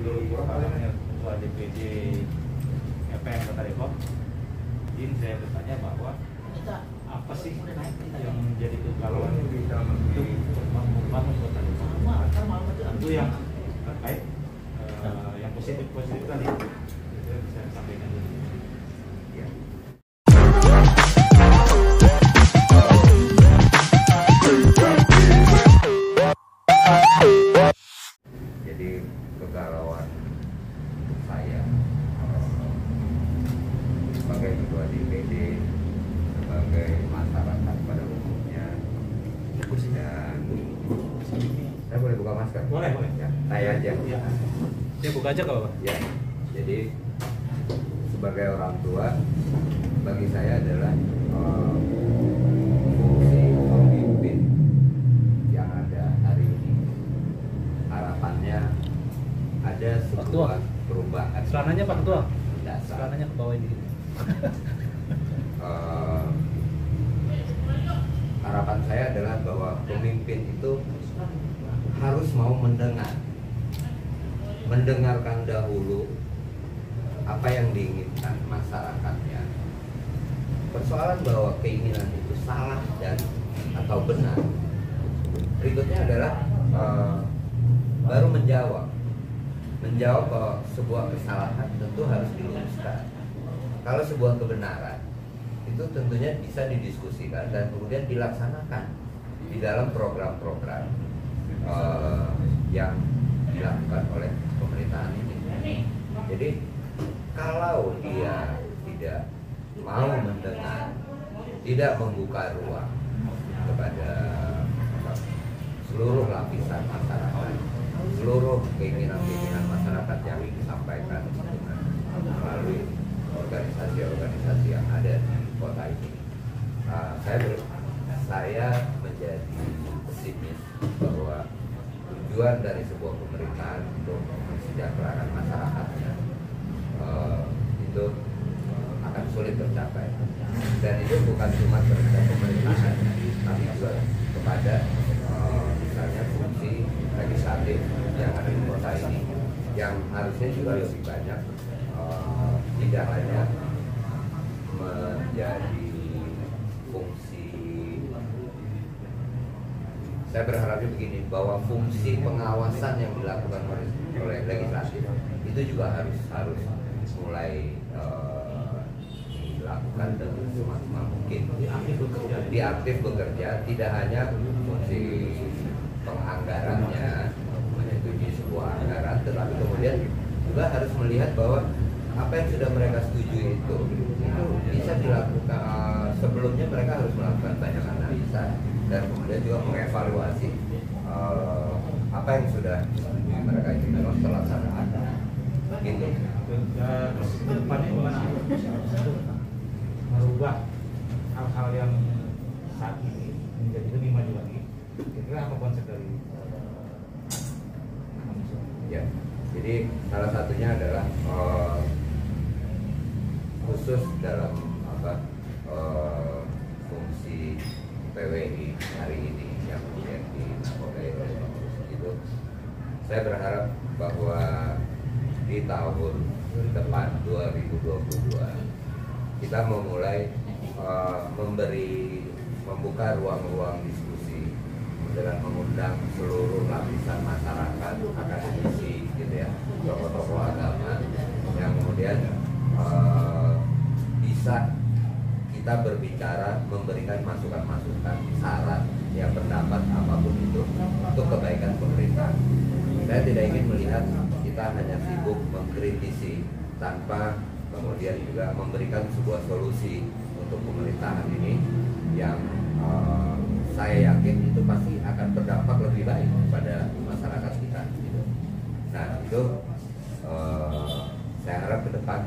dulu namanya ketua DPD EPM Kota Depok. Izin saya bertanya bahwa apa sih yang menjadi kegalauan untuk membangun Kota Depok? Itu yang terkait yang positif tadi itu yang bisa saya sampaikan dulu. Ya. Jadi kegalauan saya sebagai ketua DPD, sebagai masyarakat pada umumnya, dan saya boleh buka masker? Boleh. Ya, saya aja. Ya. Saya buka aja kalau Pak. Ya, jadi sebagai orang tua, bagi saya adalah fungsi pemimpin yang ada hari ini. Harapannya ada sebuah perubahan. Celananya Pak Ketua. Dasar. Celananya ke bawah ini. Harapan saya adalah bahwa pemimpin itu harus mau mendengarkan dahulu apa yang diinginkan masyarakatnya. Persoalan bahwa keinginan itu salah dan atau benar, berikutnya adalah baru menjawab bahwa sebuah kesalahan tentu harus diluruskan. Kalau sebuah kebenaran itu tentunya bisa didiskusikan dan kemudian dilaksanakan di dalam program-program yang dilakukan oleh pemerintahan ini. Jadi kalau dia tidak mau mendengar, tidak membuka ruang kepada seluruh lapisan masyarakat, seluruh keinginan masyarakat yang disampaikan melalui organisasi-organisasi yang ada di kota ini, saya menjadi pesimis bahwa tujuan dari sebuah pemerintahan untuk mensejahterakan masyarakatnya itu akan sulit tercapai, dan itu bukan cuma kepada pemerintahan, tapi juga kepada misalnya fungsi legislatif yang ada di kota ini, yang harusnya juga lebih banyak tidak hanya menjadi fungsi. Saya berharapnya begini, bahwa fungsi pengawasan yang dilakukan oleh legislatif itu juga harus mulai dilakukan dengan semaksimal mungkin. Diaktif bekerja, tidak hanya fungsi penganggarannya, menyetujui sebuah anggaran, tetapi kemudian juga harus melihat bahwa apa yang sudah mereka setujui itu bisa dilakukan. Sebelumnya mereka harus melakukan banyak analisa dan kemudian juga mengevaluasi apa yang sudah disetujui mereka itu memang terlaksana. Gitu. Terus ke depannya gimana merubah hal-hal yang saat ini menjadi lebih maju lagi? Kira-kira apa konsep dari ya? Jadi salah satunya adalah khusus dalam fungsi PWI hari ini yang kemudian dinakodai oleh pengurus itu, saya berharap bahwa di tahun depan 2022 kita memulai membuka ruang-ruang diskusi dengan mengundang seluruh lapisan masyarakat, akademisi, gitu ya, tokoh-tokoh agama, yang kemudian bisa kita berbicara, memberikan masukan-masukan, saran, ya pendapat apapun itu untuk kebaikan pemerintah. Saya tidak ingin melihat kita hanya sibuk mengkritisi tanpa kemudian juga memberikan sebuah solusi untuk pemerintahan ini yang saya yakin itu pasti akan berdampak lebih baik pada masyarakat kita. Gitu. Nah itu saya harap ke depan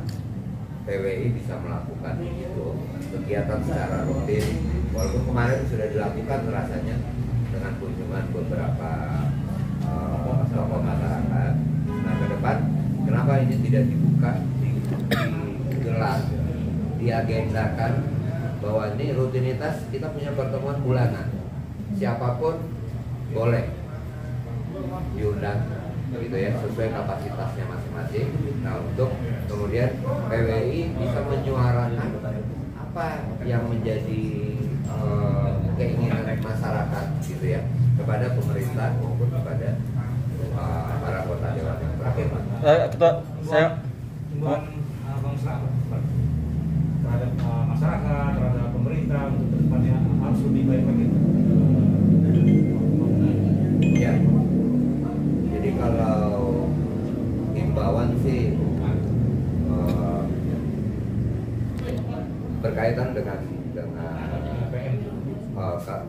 PWI bisa melakukan itu kegiatan secara rutin, walaupun kemarin sudah dilakukan rasanya dengan kunjungan beberapa tokoh masyarakat. Nah ke depan kenapa ini tidak dibuka, digelar, diagendakan bahwa ini rutinitas kita punya pertemuan bulanan, siapapun boleh diundang gitu ya, sesuai kapasitasnya masing-masing. Nah, untuk kemudian PWI bisa menyuarakan apa yang menjadi keinginan masyarakat gitu ya, kepada pemerintah maupun kepada para anggota dewan yang terhormat. Ketua, saya himbauan Bang Sra terhadap masyarakat, terhadap pemerintah untuk kedepannya harus lebih baik lagi. Ya, jadi kalau himbauan sih berkaitan dengan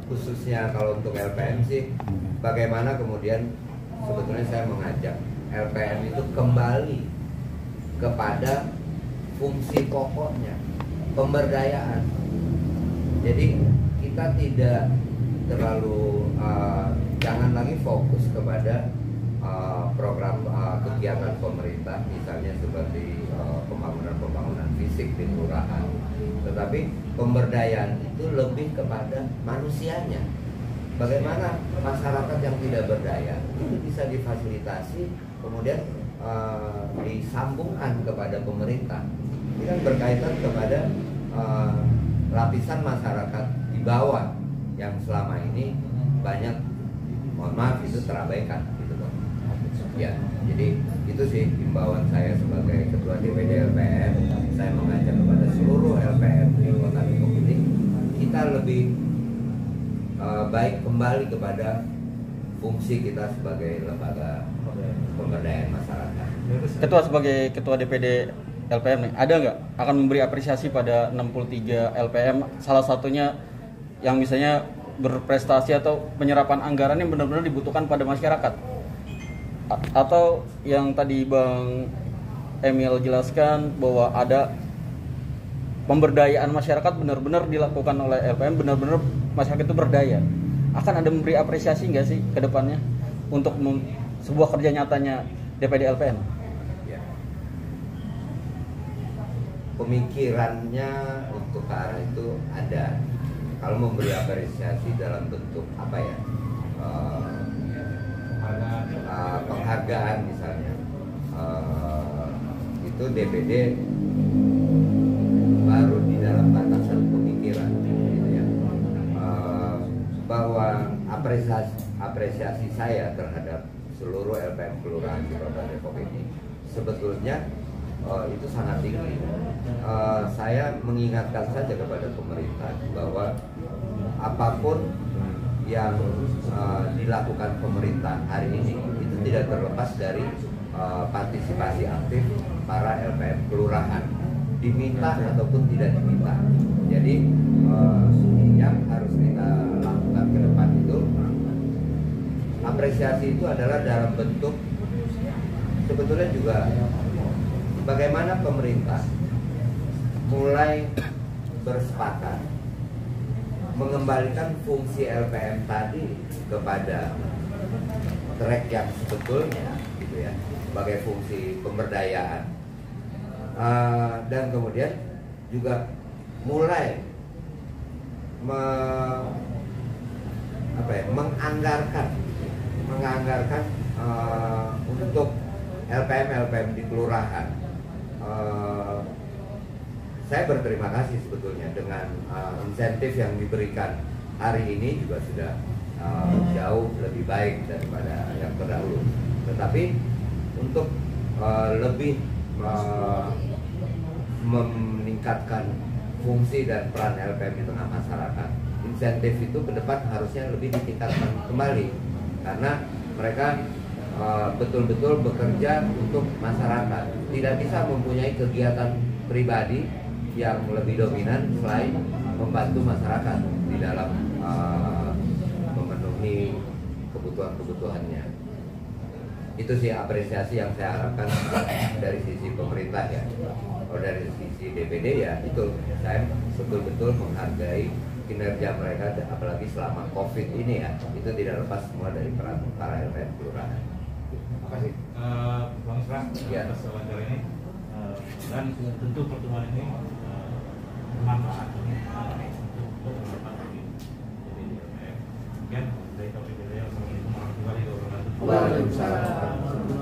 khususnya kalau untuk LPM sih, bagaimana kemudian sebetulnya saya mengajak LPM itu kembali kepada fungsi pokoknya, pemberdayaan. Jadi kita tidak terlalu jangan lagi fokus kepada program kegiatan pemerintah, misalnya seperti pembangunan fisik di kelurahan, tetapi pemberdayaan itu lebih kepada manusianya. Bagaimana masyarakat yang tidak berdaya itu bisa difasilitasi, kemudian disambungkan kepada pemerintah. Ini kan berkaitan kepada lapisan masyarakat di bawah yang selama ini banyak, mohon maaf, itu terabaikan gitu loh. Ya, jadi itu sih himbauan saya sebagai Ketua DPD LPM. Saya mengajak kepada seluruh LPM di Kota Depok ini, kita lebih baik kembali kepada fungsi kita sebagai lembaga pemberdayaan masyarakat. Ketua, sebagai Ketua DPD LPM nih, ada nggak akan memberi apresiasi pada 63 LPM, salah satunya yang misalnya berprestasi atau penyerapan anggaran yang benar-benar dibutuhkan pada masyarakat? Atau yang tadi Bang Emil jelaskan bahwa ada pemberdayaan masyarakat benar-benar dilakukan oleh LPM, benar-benar masyarakat itu berdaya. Akan ada memberi apresiasi nggak sih ke depannya untuk sebuah kerja nyatanya DPD LPM? Ya. Pemikirannya untuk ke arah itu ada. Kalau memberi apresiasi dalam bentuk apa ya? Penghargaan misalnya, itu DPD baru di dalam batasan pemikiran gitu ya. Bahwa apresiasi saya terhadap seluruh LPM kelurahan di Kota Depok ini sebetulnya itu sangat tinggi. Saya mengingatkan saja kepada pemerintah bahwa apapun yang dilakukan pemerintah hari ini itu tidak terlepas dari partisipasi aktif para LPM kelurahan, diminta ataupun tidak diminta. Jadi yang harus kita lakukan ke depan itu, apresiasi itu adalah dalam bentuk sebetulnya juga bagaimana pemerintah mulai bersepakat mengembalikan fungsi LPM tadi kepada track yang sebetulnya gitu ya, sebagai fungsi pemberdayaan, dan kemudian juga mulai menganggarkan untuk LPM di kelurahan. Saya berterima kasih sebetulnya dengan insentif yang diberikan hari ini juga sudah jauh lebih baik daripada yang terdahulu. Tetapi untuk lebih meningkatkan fungsi dan peran LPM di tengah masyarakat, insentif itu ke depan harusnya lebih ditingkatkan kembali, karena mereka betul-betul bekerja untuk masyarakat, tidak bisa mempunyai kegiatan pribadi yang lebih dominan selain membantu masyarakat di dalam memenuhi kebutuhan-kebutuhannya. Itu sih apresiasi yang saya harapkan dari sisi pemerintah ya. Kalau dari sisi DPD ya itu saya betul-betul menghargai kinerja mereka, apalagi selama COVID ini ya, itu tidak lepas semua dari peran para LPM kelurahan. Terima kasih Bang Sra atas wawancara ini, dan tentu pertemuan ini bermanfaat untuk bermanfaat bagi LPM. Sekian dari Topik Assalamualaikum warahmatullahi wabarakatuh. Waalaikumsalam.